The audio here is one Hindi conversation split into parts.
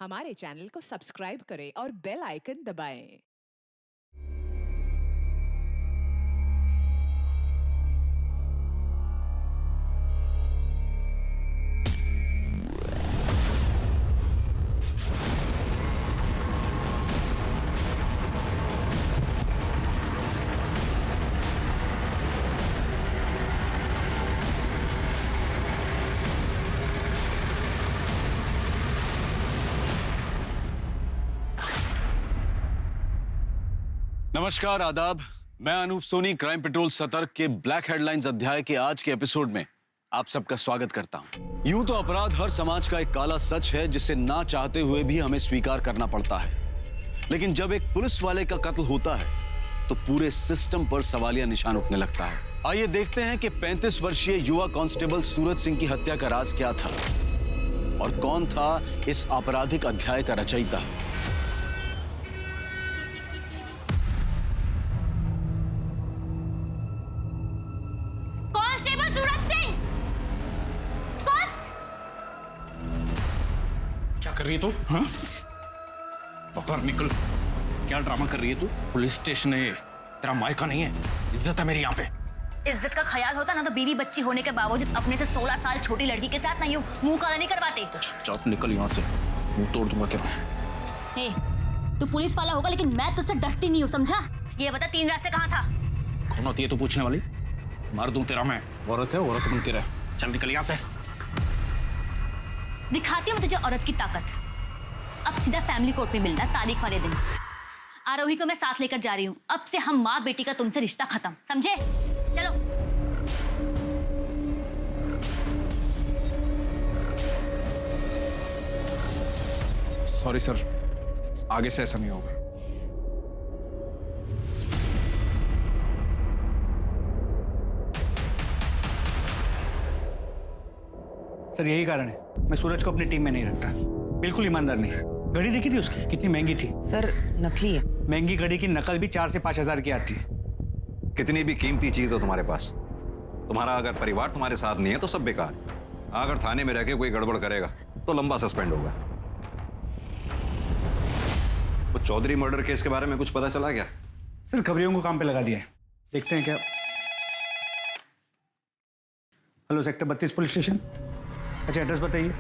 हमारे चैनल को सब्सक्राइब करें और बेल आइकन दबाएं। नमस्कार, आदाब। मैं अनूप सोनी क्राइम पेट्रोल सतर्क के ब्लैक हेडलाइंस अध्याय के आज के एपिसोड में आप सबका स्वागत करता हूं। यूं तो अपराध हर समाज का एक काला सच है जिसे ना चाहते हुए भी हमें स्वीकार करना पड़ता है, लेकिन जब एक पुलिस वाले का कत्ल होता है तो पूरे सिस्टम पर सवालिया निशान उठने लगता है। आइए देखते हैं कि 35 वर्षीय युवा कांस्टेबल सूरज सिंह की हत्या का राज क्या था और कौन था इस आपराधिक अध्याय का रचयिता। क्या कर रही है तू? हाँ? बाहर निकल। क्या ड्रामा कर रही है तू? पुलिस स्टेशन है, तेरा मायका नहीं है। इज्जत है मेरी यहाँ पे। इज्जत का ख्याल होता ना तो बीवी बच्ची होने के बावजूद अपने से 16 साल छोटी लड़की के साथ ना यूं मुंह काला नहीं करवाते। चुप निकल यहाँ से, मुंह तोड़ दूंगा तेरा। हे, तू पुलिस वाला होगा लेकिन मैं तुझसे डरती नहीं हूँ, समझा? ये बता 3 रात से कहाँ था? कौन होती है तू पूछने वाली? मार दूं तेरा मैं। औरत है, औरत बन के रह। चल निकल यहाँ से। दिखाती हूँ मैं तुझे औरत की ताकत। अब सीधा फैमिली कोर्ट में मिलना तारीख वाले दिन। आरोही को मैं साथ लेकर जा रही हूँ। अब से हम माँ बेटी का तुमसे रिश्ता खत्म, समझे? चलो। सॉरी सर, आगे से ऐसा नहीं होगा। सर यही कारण है मैं सूरज को अपनी टीम में नहीं रखता। बिल्कुल ईमानदार नहीं है। घड़ी देखी थी उसकी, कितनी महंगी थी। सर नकली है। महंगी घड़ी की नकल भी 4 से 5 हजार की आती है। कितनी भी कीमती चीज हो तुम्हारे पास, तुम्हारा अगर परिवार तुम्हारे साथ नहीं है तो सब बेकार है। अगर थाने में रह के कोई गड़बड़ करेगा तो लंबा सस्पेंड होगा। वो चौधरी मर्डर केस के बारे में कुछ पता चला क्या? सर खबरियों को काम पे लगा दिया है, देखते हैं क्या। Hello, sector 32 police station. अच्छा, एड्रेस बताइए।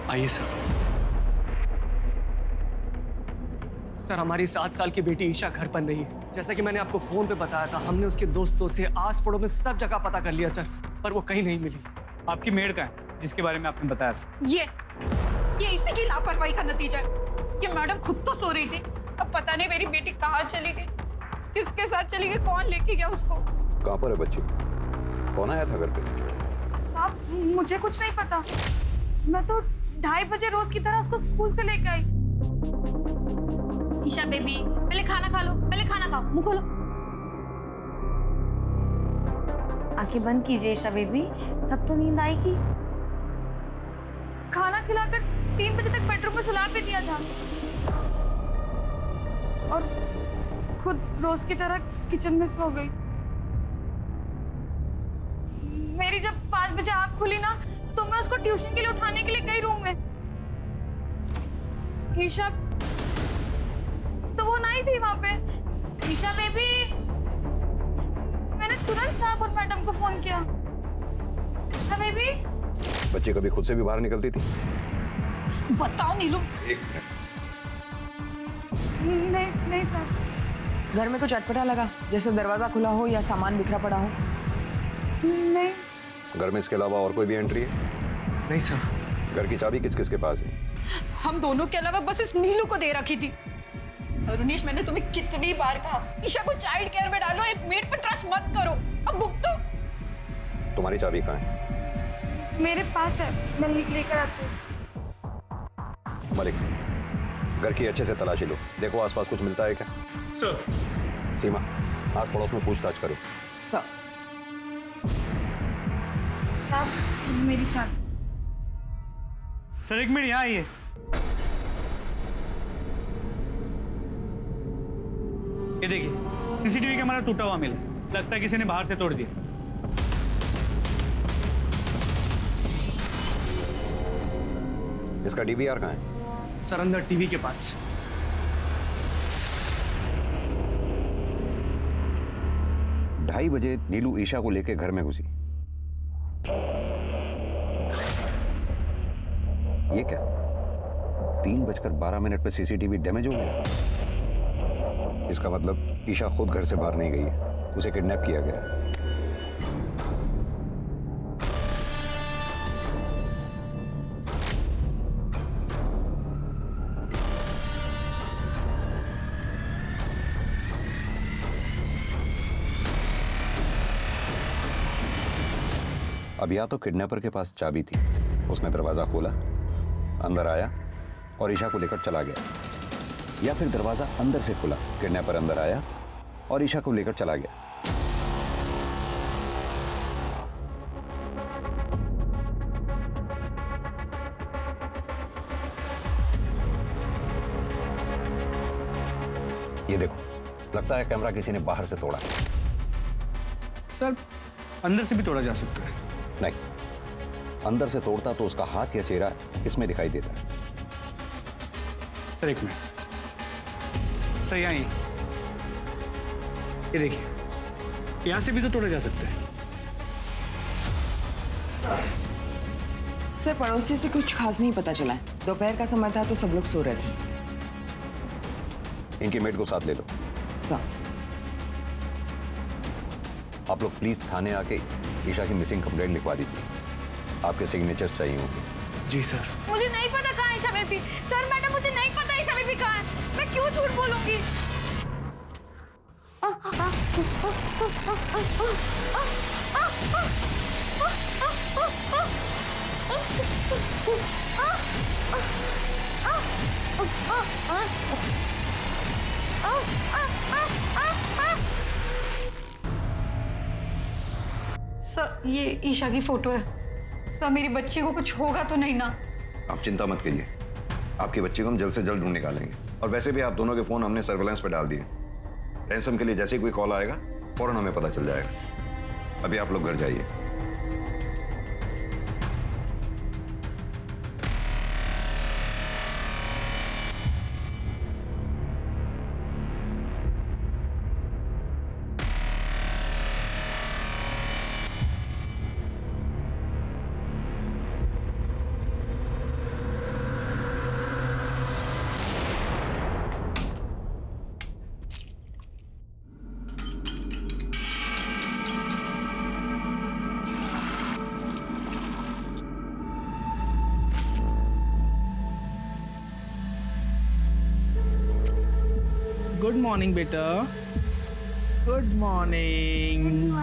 आइए सर। सर हमारी 7 साल की बेटी ईशा घर बन रही है। जैसा कि मैंने आपको फोन पे बताया था, हमने उसके दोस्तों से आस पड़ोस में सब जगह पता कर लिया सर, पर वो कहीं नहीं मिली। आपकी मेड का है जिसके बारे में आपने बताया था? ये इसी की लापरवाही का नतीजा है। ये मैडम खुद तो सो रही थी, अब पता नहीं मेरी बेटी कहाँ चली गई, किसके साथ चली गई, कौन लेके गया उसको। कहाँ पर है बच्ची? कौन आया था घर पे? साहब मुझे कुछ नहीं पता। मैं तो 2:30 बजे रोज की तरह उसको स्कूल से लेके आई। ईशा बेबी, पहले खाना खा लो, पहले खाना खाओ, मुंह खोलो। आंखें बंद कीजिए ईशा बेबी, तब तो नींद आएगी। खाना खिलाकर 3 बजे तक बेडरूम में सुला भी दिया था और खुद रोज की तरह किचन में सो गई। मेरी जब 5 बजे आँख खुली ना तो मैं उसको ट्यूशन के लिए उठाने के लिए गई रूम में। ईशा तो वो नहीं थी वहां पे। ईशा बेबी, मैंने तुरंत साहब और मैडम को फोन किया। ईशा बेबी। बच्ची कभी खुद से भी बाहर निकलती थी? बताओ नीलू। एक मिनट। नहीं सर। घर में कुछ अटपटा लगा, जैसे दरवाजा खुला हो या सामान बिखरा पड़ा हो? नहीं। घर में इसके अलावा और कोई भी एंट्री है? नहीं सर। घर की चाबी किस किस के पास है? हम दोनों के अलावा बस इस नीलू को दे रखी थी। अरुणेश, मैंने तुम्हें कितनी बार कहा ईशा को चाइल्ड केयर में डालो, एक मेड पर ट्रस्ट मत करो। अब भुगतो। तुम्हारी चाबी कहाँ है? मेरे पास है, मैं लेकर आती हूँ। मलिक, घर की अच्छे से तलाशी लो, देखो आसपास कुछ मिलता है क्या? सर। सीमा, आस पड़ोस में पूछताछ करो। सर। साहब मेरी चाबी। सर एक मिनट यहाँ आइए। ये देखिए सीसीटीवी कैमरा टूटा हुआ मिला, लगता है किसी ने बाहर से तोड़ दिया। इसका डीवीआर कहाँ है? सर अंदर टीवी के पास। ढाई बजे नीलू ईशा को लेकर घर में घुसी। ये क्या 3:12 पे सीसीटीवी डैमेज हो गया? इसका मतलब ईशा खुद घर से बाहर नहीं गई है, उसे किडनैप किया गया है। अब या तो किडनैपर के पास चाबी थी, उसने दरवाजा खोला, अंदर आया और ईशा को लेकर चला गया, या फिर दरवाजा अंदर से खुला, किडनैपर अंदर आया और ईशा को लेकर चला गया। ये देखो, लगता है कैमरा किसी ने बाहर से तोड़ा। सर अंदर से भी तोड़ा जा सकता है। नहीं, अंदर से तोड़ता तो उसका हाथ या चेहरा इसमें दिखाई देता। सर एक मिनट, सर यहाँ ये देखिए, यहाँ से भी तो तोड़ा जा सकता है। सर पड़ोसी से कुछ खास नहीं पता चला है। दोपहर का समय था तो सब लोग सो रहे थे। इनके मेड को साथ ले लो। सर आप लोग प्लीज थाने आके ईशा की मिसिंग कंप्लेंट लिखवा दीजिए। आपके सिग्नेचर्स चाहिए होंगे। जी सर। मुझे नहीं पता कहाँ है ईशा बेबी। सर मैडम मुझे नहीं पता ईशा बेबी कहाँ है। मैं क्यों झूठ बोलूंगी? सर ये ईशा की फोटो है। सर मेरी बच्ची को कुछ होगा तो नहीं ना? आप चिंता मत कीजिए, आपकी बच्ची को हम जल्द से जल्द ढूंढ निकालेंगे। और वैसे भी आप दोनों के फोन हमने सर्वेलेंस पे डाल दिए। रैंसम के लिए जैसे ही कोई कॉल आएगा फौरन हमें पता चल जाएगा। अभी आप लोग घर जाइए। गुड मॉर्निंग बेटा। Good morning.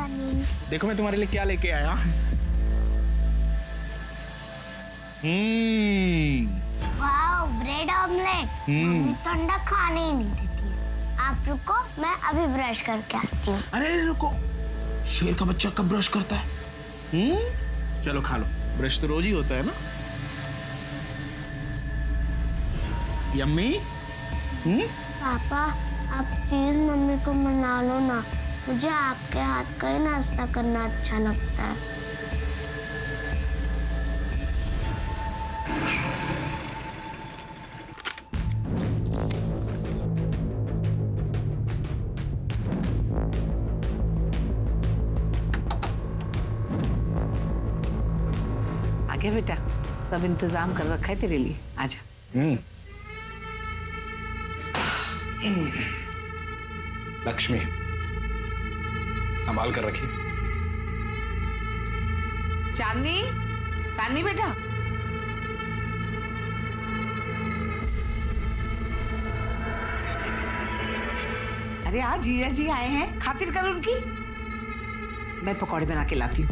देखो मैं तुम्हारे लिए क्या लेके आया। Wow, bread omelette. मम्मी तो अंडा खाने ही नहीं देती है। आप रुको, मैं अभी ब्रश करके आती हूँ। अरे रुको, शेर का बच्चा कब ब्रश करता है? चलो खा लो, ब्रश तो रोज ही होता है ना। यम्मी। पापा आप प्लीज मम्मी को मना लो ना, मुझे आपके हाथ का ही नाश्ता करना अच्छा लगता है। आगे बेटा, सब इंतजाम कर रखा है तेरे लिए, आजा। लक्ष्मी संभाल कर रखिए। चांदनी, चांदनी बेटा। अरे आज जीजा जी आए हैं, खातिर कर उनकी। मैं पकौड़े बना के लाती हूँ।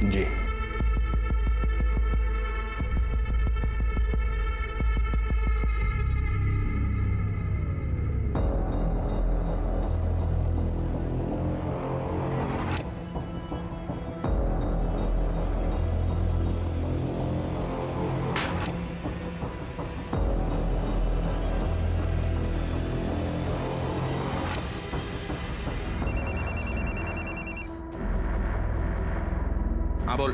जी। हाँ बोल।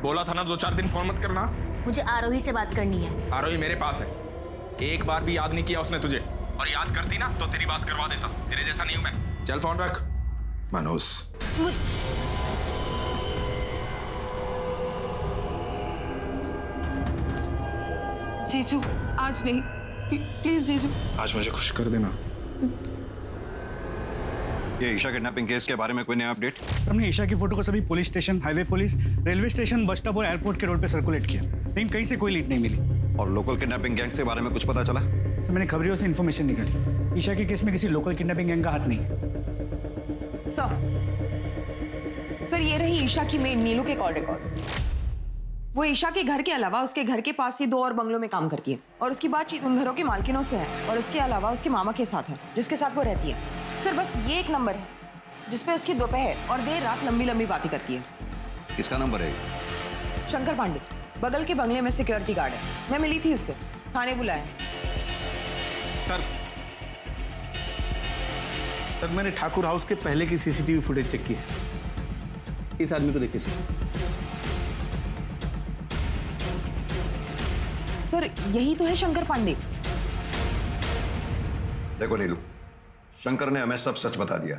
बोला था ना 2-4 दिन फोन मत करना। मुझे आरोही से बात करनी है। आरोही मेरे पास है, एक बार भी याद नहीं किया उसने तुझे, और याद करती ना तो तेरी बात करवा देता। तेरे जैसा नहीं हूं मैं। चल फोन रख। मनोज जीजू आज नहीं, प्लीज जीजू। आज मुझे खुश कर देना। ये ईशा किडनैपिंग केस के बारे में कोई नया अपडेट? हमने ईशा की फोटो को सभी police station, highway police, railway station, bus stop और एयरपोर्ट के रोड पे सर्कुलेट किया, लेकिन कहीं से कोई लीड नहीं मिली। और लोकल किडनैपिंग गैंग के बारे में कुछ पता चला? सर मैंने खबरियों से इन्फॉर्मेशन निकाली, ईशा के केस में किसी लोकल किडनैपिंग गैंग का हाथ नहीं है। सर ये रही ईशा की मेड नीलू के कॉल रिकॉर्ड्स। वो ईशा के घर के अलावा उसके घर के पास ही 2 और बंगलों में काम करती है, और उसकी बातचीत उन घरों के मालकिनों से है, और उसके अलावा उसके मामा के साथ है जिसके साथ वो रहती है। सर बस ये एक नंबर है जिसपे उसकी दोपहर और देर रात लंबी लंबी बातें करती है। किसका नंबर है? शंकर पांडे, बगल के बंगले में सिक्योरिटी गार्ड है। मैं मिली थी उससे, थाने बुलाया। सर मैंने ठाकुर हाउस के पहले की सीसीटीवी फुटेज चेक की है। इस आदमी को देखिए सर यही तो है शंकर पांडे। देखो नीलू, शंकर ने हमें सब सच बता दिया।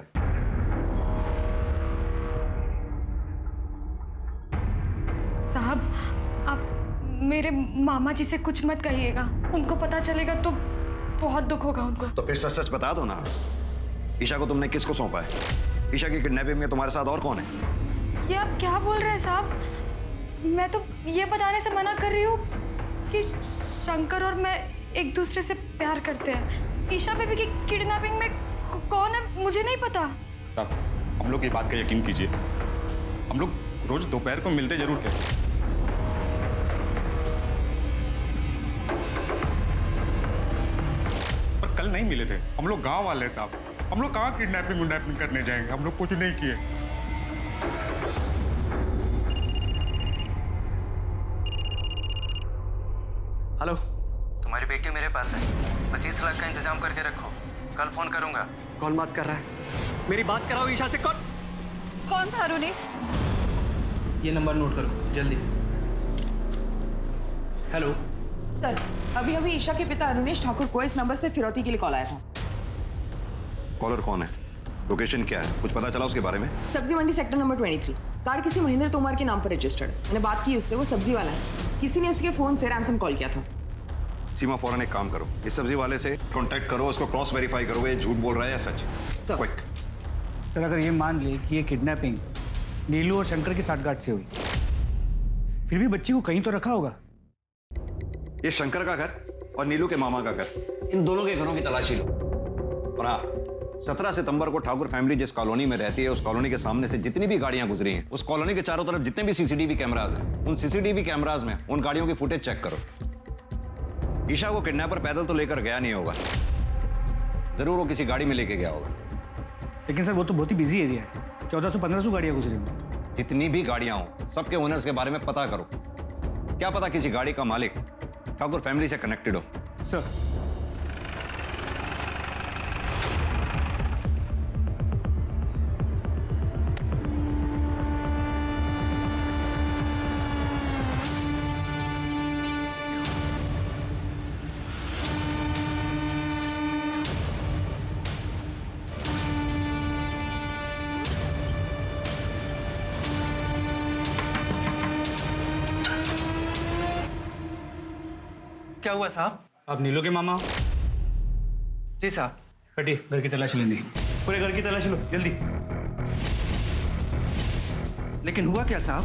साहब आप मेरे मामा जी से कुछ मत कहिएगा, उनको पता चलेगा तो बहुत दुख होगा उनको। तो फिर सच सच बता दो ना। ईशा को तुमने किसको सौंपा है? ईशा की किडनैपिंग में तुम्हारे साथ और कौन है? ये आप क्या बोल रहे हैं साहब? मैं तो ये बताने से मना कर रही हूँ कि शंकर और मैं एक दूसरे से प्यार करते हैं। ईशा बेबी की किडनैपिंग में कौन है मुझे नहीं पता। साहब हम लोग की बात का यकीन कीजिए, हम लोग रोज दोपहर को मिलते जरूर थे। पर कल नहीं मिले थे। हम लोग गांव वाले साहब, हम लोग कहाँ किडनैपिंग करने जाएंगे? हम लोग कुछ नहीं किए। हेलो, तुम्हारी बेटी मेरे पास है, 25 लाख का इंतजाम करके रखो, कल फोन करूंगा। कौन बात कर रहा है? मेरी बात कराओ ईशा से। कौन था अरुणी? ये नंबर नोट करो जल्दी। हेलो सर अभी अभी ईशा के पिता अरुणेश ठाकुर को इस नंबर से फिरौती के लिए कॉल आया था। कॉलर कौन है? लोकेशन क्या है? कुछ पता चला उसके बारे में? सब्जी मंडी सेक्टर नंबर 23। कार किसी महेंद्र तोमर के नाम पर रजिस्टर्ड है। मैंने बात की उससे, वो सब्जी वाला है। किसी ने उसके फोन से रैंसम कॉल किया था। सीमा फौरन एक काम करो, इस सब्जी वाले से कांटेक्ट करो, उसको क्रॉस वेरीफाई करो ये झूठ बोल रहा है या सच। क्विक। सर अगर ये मान ले कि ये किडनैपिंग नीलू और शंकर की साठगांठ से हुई, फिर भी बच्ची को कहीं तो रखा होगा। ये शंकर का घर और नीलू के मामा का घर, इन दोनों के घरों की तलाशी लो। और हाँ, 17 सितंबर को ठाकुर फैमिली जिस कॉलोनी में रहती है, उस कॉलोनी के सामने से जितनी भी गाड़ियां गुजरी हैं, उस कॉलोनी के चारों तरफ जितने भी सीसीटीवी कैमरास हैं, उन सीसीटीवी कैमरास में उन गाड़ियों की फुटेज चेक करो। ईशा को किडनैपर पैदल तो लेकर गया नहीं होगा, जरूर वो किसी गाड़ी में लेके गया होगा। लेकिन सर वो तो बहुत ही बिजी एरिया है, 1400-1500 गाड़ियां गुजरी होंगी। जितनी भी गाड़ियां हो, सबके ओनर्स के बारे में पता करो। क्या पता किसी गाड़ी का मालिक ठाकुर फैमिली से कनेक्टेड हो। सर क्या हुआ साहब? आप नीलू के मामा? जी साहब। हटिए, घर की तलाशी लेनी। पूरे घर की तलाशी लो जल्दी। लेकिन हुआ क्या साहब?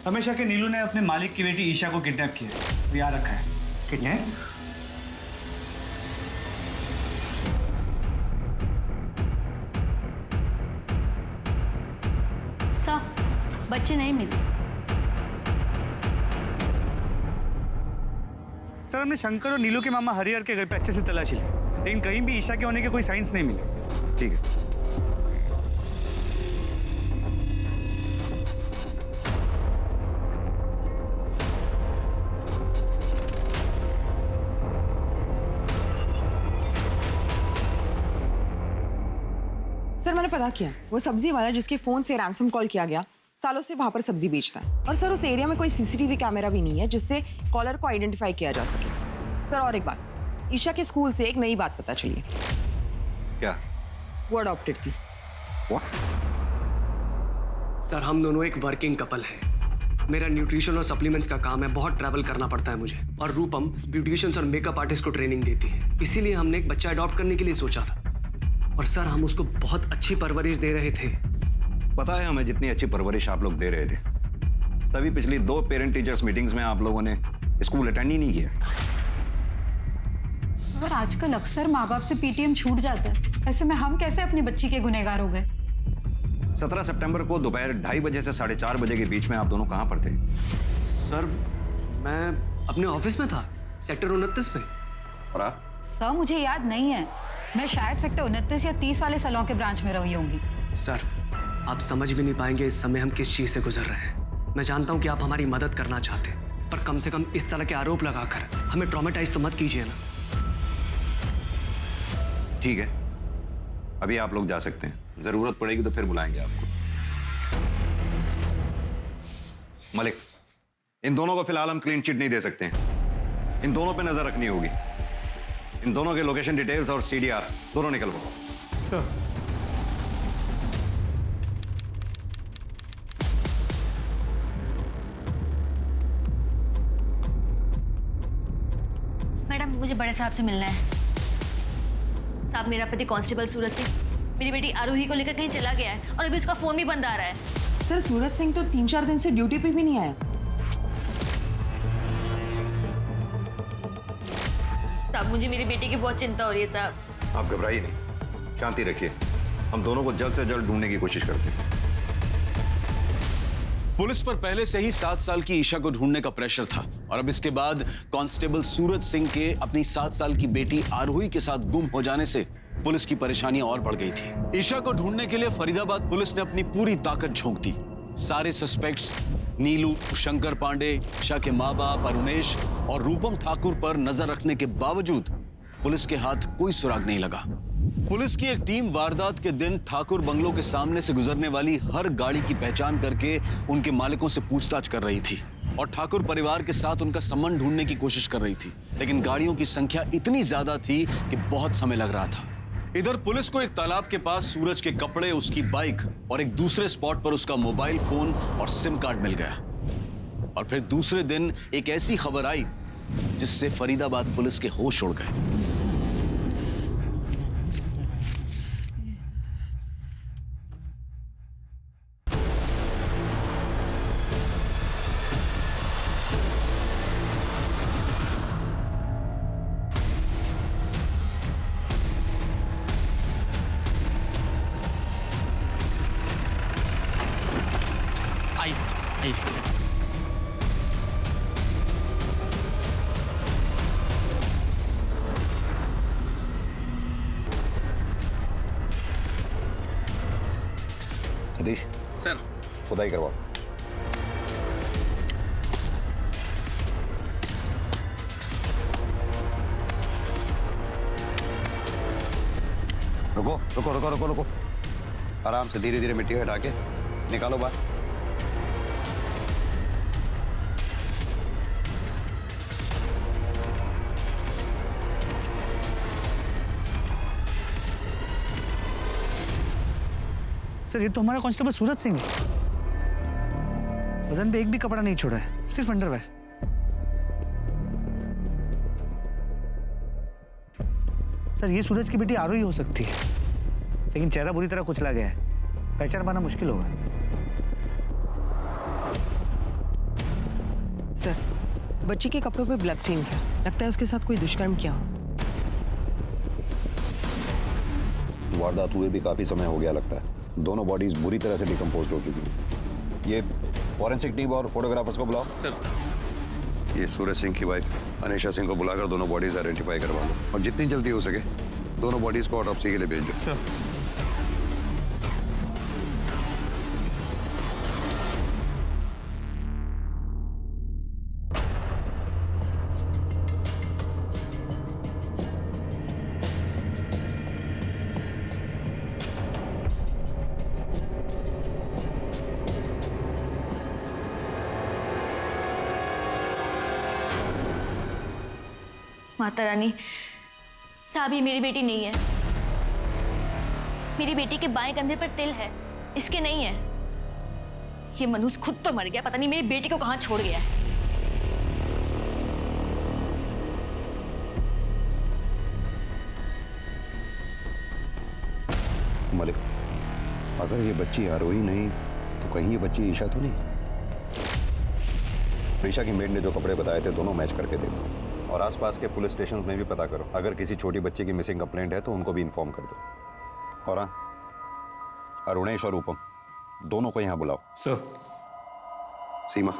हमेशा के नीलू ने अपने मालिक की बेटी ईशा को किडनैप किया, याद रखा है। किडनैप? सर बच्चे नहीं मिले। सर हमने शंकर और नीलू के मामा हरिहर के घर पे अच्छे से तलाशी ली, लेकिन कहीं भी ईशा के होने के कोई साइंस नहीं मिले। ठीक है। सर मैंने पता किया, वो सब्जी वाला जिसके फोन से रैंसम कॉल किया गया, सालों से वहां पर सब्जी बेचता है। और सर उस एरिया में कोई सीसीटीवी कैमरा भी नहीं है जिससे कॉलर को आइडेंटिफाई किया जा सके। सर और एक बात, ईशा के स्कूल से एक नई बात पता चली है। क्या? वो अडॉप्टेड थी। सर हम दोनों एक वर्किंग कपल हैं। मेरा न्यूट्रिशन और सप्लीमेंट्स का काम है, बहुत ट्रैवल करना पड़ता है मुझे, और रूपम ब्यूटिशियंस और मेकअप आर्टिस्ट को ट्रेनिंग देती है। इसीलिए हमने एक बच्चा अडॉप्ट करने के लिए सोचा था। और सर हम उसको बहुत अच्छी परवरिश दे रहे थे। पता है हमें जितनी अच्छी परवरिश आप लोग दे रहे थे, तभी पिछली 2 पेरेंट टीचर्स मीटिंग्स में आप लोगों ने स्कूल अटेंड ही नहीं किया। और आजकल अक्सर माँ बाप से पीटीएम छूट जाता है, ऐसे में हम कैसे अपनी बच्ची के गुनहगार हो गए? 17 सितंबर को दोपहर 2:30 बजे से 4:30 बजे के बीच में आप दोनों कहाँ पर थे? सर मैं अपने ऑफिस में था, सेक्टर 29 में। और आप? सर मुझे याद नहीं है, मैं शायद सेक्टर 29 या 30 वाले सैलून के ब्रांच में रही होंगी। सर आप समझ भी नहीं पाएंगे इस समय हम किस चीज से गुजर रहे हैं। मैं जानता हूँ कि आप हमारी मदद करना चाहते हैं, पर कम से कम इस तरह के आरोप लगाकर हमें ट्रॉमेटाइज तो मत कीजिए ना। ठीक है, अभी आप लोग जा सकते हैं, जरूरत पड़ेगी तो फिर बुलाएंगे आपको। मलिक, इन दोनों को फिलहाल हम क्लीन चिट नहीं दे सकते हैं, इन दोनों पे नजर रखनी होगी। इन दोनों के लोकेशन डिटेल्स और सीडीआर दोनों निकलवाओ। सर मैडम मुझे बड़े साहब से मिलना है। साहब मेरा पति कांस्टेबल सूरज सिंह मेरी बेटी आरोही को लेकर कहीं चला गया है और अभी उसका फोन भी बंद आ रहा है। सर सूरज सिंह तो 3-4 दिन से ड्यूटी पे भी नहीं आया। साहब मुझे मेरी बेटी की बहुत चिंता हो रही है साहब। आप घबराइए नहीं, शांति रखिए, हम दोनों को जल्द से जल्द ढूंढने की कोशिश करते हैं। पुलिस पर पहले से ही 7 साल की ईशा को ढूंढने का प्रेशर था और अब इसके बाद कांस्टेबल सूरज सिंह के अपनी 7 साल की बेटी आरोही के साथ गुम हो जाने से पुलिस की परेशानियां और बढ़ गई थी। ईशा को ढूंढने के लिए फरीदाबाद पुलिस ने अपनी पूरी ताकत झोंक दी। सारे सस्पेक्ट्स नीलू, शंकर पांडे, ईशा के माँ बाप अरुणेश और रूपम ठाकुर पर नजर रखने के बावजूद पुलिस के हाथ कोई सुराग नहीं लगा। पुलिस की एक टीम वारदात के दिन ठाकुर बंगलों के सामने से गुजरने वाली हर गाड़ी की पहचान करके उनके मालिकों से पूछताछ कर रही थी और ठाकुर परिवार के साथ उनका संबंध ढूंढने की कोशिश कर रही थी, लेकिन गाड़ियों की संख्या इतनी ज्यादा थी कि बहुत समय लग रहा था। इधर पुलिस को एक तालाब के पास सूरज के कपड़े, उसकी बाइक और एक दूसरे स्पॉट पर उसका मोबाइल फोन और सिम कार्ड मिल गया। और फिर दूसरे दिन एक ऐसी खबर आई जिससे फरीदाबाद पुलिस के होश उड़ गए। सतीश सर खुदाई करवाओ। रुको रुको रुको रुको रुको, आराम से धीरे धीरे मिट्टी हटा के निकालो बाहर। सर ये तो हमारा कांस्टेबल सूरज सिंह है। बदन पे एक भी कपड़ा नहीं छोड़ा है, सिर्फ अंडरवेयर। सर ये सूरज की बेटी आरोही हो सकती है, लेकिन चेहरा बुरी तरह कुचला गया है, पहचान पाना मुश्किल होगा। सर बच्ची के कपड़ों पे ब्लड स्टेन्स है, लगता है उसके साथ कोई दुष्कर्म किया हो। वारदात हुए भी काफी समय हो गया लगता है, दोनों बॉडीज बुरी तरह से डिकम्पोज हो चुकी हैं। ये फॉरेंसिक टीम और फोटोग्राफर्स को बुलाओ। सर ये सूरज सिंह की वाइफ अनीशा सिंह को बुलाकर दोनों बॉडीज आइडेंटिफाई करवा लो और जितनी जल्दी हो सके दोनों बॉडीज को ऑटोप्सी के लिए भेज दो। सर माता रानी, साहब ये मेरी बेटी नहीं है। मेरी बेटी के बाएं कंधे पर तिल है, इसके नहीं है। ये मनुष्य खुद तो मर गया, पता नहीं मेरी बेटी को कहां छोड़ गया है। मलिक, अगर ये बच्ची आरोही नहीं तो कहीं ये बच्ची ईशा तो नहीं? ईशा की मेड ने जो कपड़े बताए थे दोनों मैच करके देखो और आसपास के पुलिस स्टेशन में भी पता करो। अगर किसी छोटी बच्ची की मिसिंग कंप्लेंट है तो उनको भी इन्फॉर्म कर दो। और हाँ, अरुणेश और रूपम दोनों को यहाँ बुलाओ। सर। सीमा,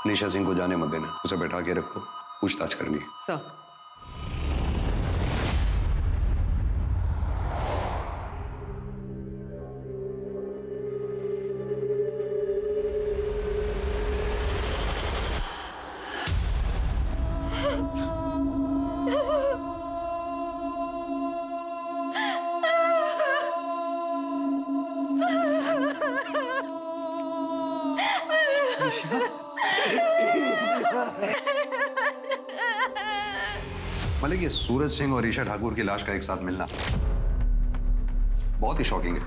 निशा सिंह को जाने मत देना, उसे बैठा के रखो, पूछताछ करनी है। सर। मलिक, ये सूरज सिंह और ईशा ठाकुर की लाश का एक साथ मिलना बहुत ही शॉकिंग है।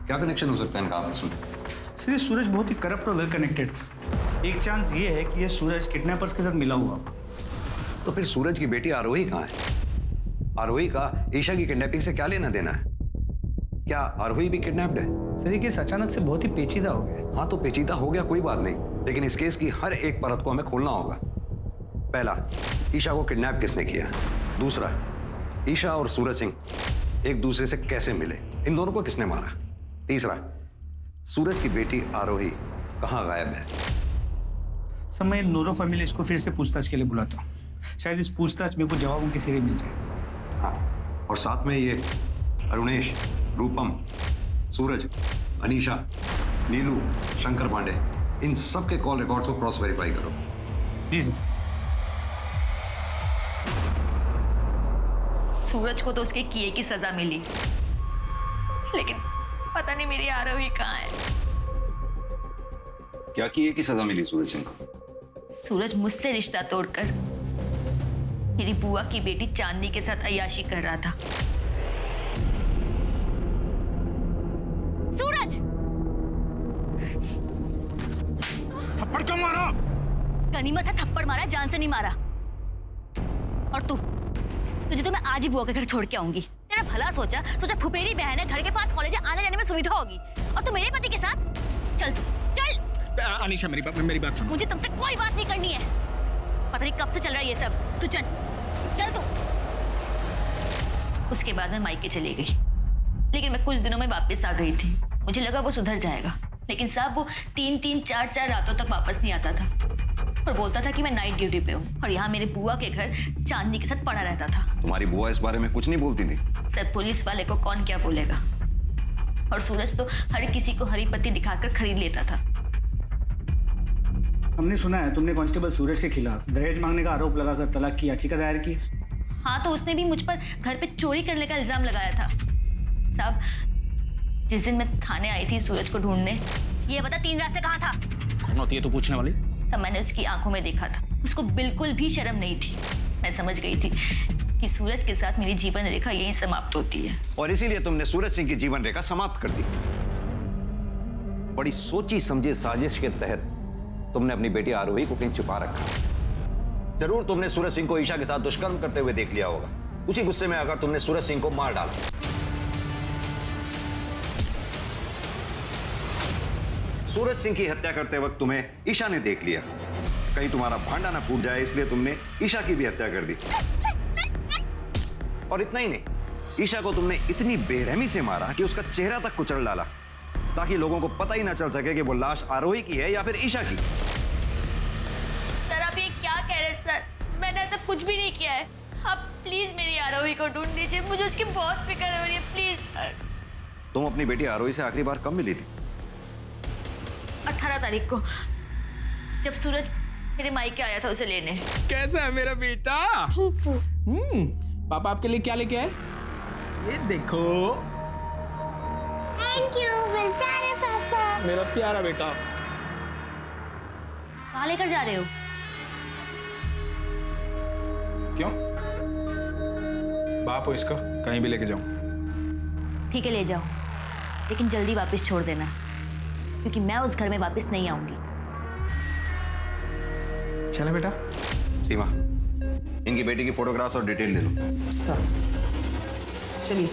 क्या कनेक्शन हो सकता है इनका आपस में? सर ये सूरज बहुत ही करप्ट और वेल कनेक्टेड। एक चांस ये है कि ये सूरज किडनैपर्स के साथ मिला हुआ। तो फिर सूरज की बेटी आरोही कहाँ है? आरोही का ईशा की किडनैपिंग से क्या लेना देना है? क्या आरोही भी किडनैप्ड है? सर ये केस अचानक से बहुत ही पेचीदा हो गया। हाँ तो पेचीदा हो गया, कोई बात नहीं, लेकिन इस केस की हर एक परत को हमें खोलना होगा। पहला, ईशा को किडनैप किसने किया? दूसरा, ईशा और सूरज सिंह एक दूसरे से कैसे मिले? इन दोनों को किसने मारा? तीसरा, सूरज की बेटी आरोही कहाँ गायब है? सर मैं नूरो फैमिली इसको फिर से पूछताछ के लिए बुलाता हूँ। शायद इस पूछताछ में कुछ जवाबों की सीरी मिल जाए। हाँ, और साथ में ये अरुणेश, रूपम, सूरज, अनीशा, नीलू, शंकर पांडे, इन सब के कॉल रिकॉर्ड्स को क्रॉस वेरीफाई करो। जी सर। सूरज को तो उसके किए की सजा मिली, लेकिन पता नहीं मेरी आरोही कहाँ है। क्या किए की सजा मिली सूरज सिंह को? सूरज मुझसे रिश्ता तोड़कर मेरी बुआ की बेटी चांदनी के साथ अय्याशी कर रहा था। सूरज! थप्पड़ क्यों मारा? गनीमत है थप्पड़ मारा, जान से नहीं मारा। और तुझे तो मैं आज ही बुआ के घर छोड़ के आऊंगी। तेरा भला सोचा फुफेरी बहन है, घर के पास कॉलेज आने जाने में सुविधा होगी, और तू मेरे पति के साथ। चल चल। अनीशा मेरी बात सुन। मुझे तुमसे कोई बात नहीं करनी है। पता नहीं कब से चल रहा है ये सब। तू चल चल तू। उसके बाद मैं मायके चली गई, लेकिन मैं कुछ दिनों में वापस आ गई थी। मुझे लगा वो सुधर जाएगा, लेकिन साहब वो 3-3, 4-4 रातों तक वापस नहीं आता था और बोलता था कि मैं नाइट ड्यूटी पे हूँ, और यहाँ मेरे बुआ के घर चांदनी के साथ पड़ा रहता था। तुम्हारी बुआ इस बारे में कुछ नहीं बोलती थी? सर पुलिस वाले को कौन क्या बोलेगा, और सूरज तो हर किसी को हरी पत्ती दिखाकर खरीद लेता था। हमने सुना है तुमने कांस्टेबल सूरज के खिलाफ दहेज मांगने का आरोप लगाकर तलाक की याचिका दायर की। हाँ तो उसने भी मुझ पर घर पे चोरी करने का इल्जाम लगाया था। साहब जिस दिन मैं थाने आई थी सूरज को ढूंढने, ये बता 3 रात से कहाँ था? कौन होती है तू पूछने वाली? तब मैंने उसकी आंखों में देखा था, उसको बिल्कुल भी शर्म नहीं थी। मैं समझ गई थी कि सूरज के साथ मेरी जीवन रेखा यहीं समाप्त होती है, और इसीलिए तुमने सूरज सिंह की जीवन रेखा समाप्त कर दी। बड़ी सोची समझी साजिश के तहत तुमने अपनी बेटी आरोही को कहीं छुपा रखा। जरूर तुमने सूरज सिंह को ईशा के साथ दुष्कर्म करते हुए देख लिया होगा। उसी गुस्से में आकर तुमने सूरज सिंह को मार डाला। सूरज सिंह की हत्या करते वक्त तुम्हें ईशा ने देख लिया, कहीं तुम्हारा भांडा ना फूट जाए इसलिए तुमने ईशा की भी हत्या कर दी। और इतना ही नहीं, ईशा को तुमने इतनी बेरहमी से मारा कि उसका चेहरा तक कुचल डाला, ताकि लोगों को पता ही ना चल सके कि वो लाश आरोही की है या फिर ईशा की। सर आप ये क्या कह रहे हैं सर? मैंने ऐसा कुछ भी नहीं किया है। आप प्लीज मेरी आरोही को ढूंढ दीजिए, मुझे उसकी बहुत फिक्र हो रही है, प्लीज सर। तुम अपनी बेटी आरोही से आखिरी बार कब मिली थी? 18 तारीख को, जब सूरज मेरे मायके आया था उसे लेने। कैसा है मेरा बेटा? पापा आपके लिए क्या लेके आए? ये देखो। थैंक यू मेरे प्यारे पापा। मेरा प्यारा बेटा। कहाँ लेकर जा रहे हो? क्यों? बाप हो इसका, कहीं भी लेके जाऊं? ठीक है ले जाओ, लेकिन जल्दी वापस छोड़ देना, क्योंकि मैं उस घर में वापस नहीं आऊंगी। चले बेटा। सीमा, इनकी बेटी की फोटोग्राफ्स और डिटेल ले लो। सर चलिए।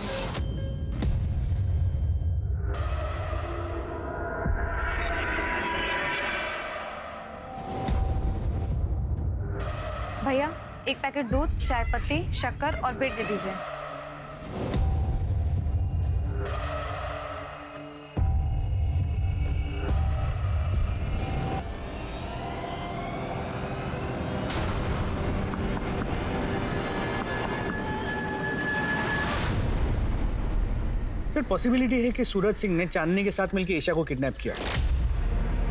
भैया एक पैकेट दूध, चाय पत्ती, शक्कर और ब्रेड दे दीजिए। सर पॉसिबिलिटी है कि सूरज सिंह ने चांदनी के साथ मिलकर ईशा को किडनैप किया।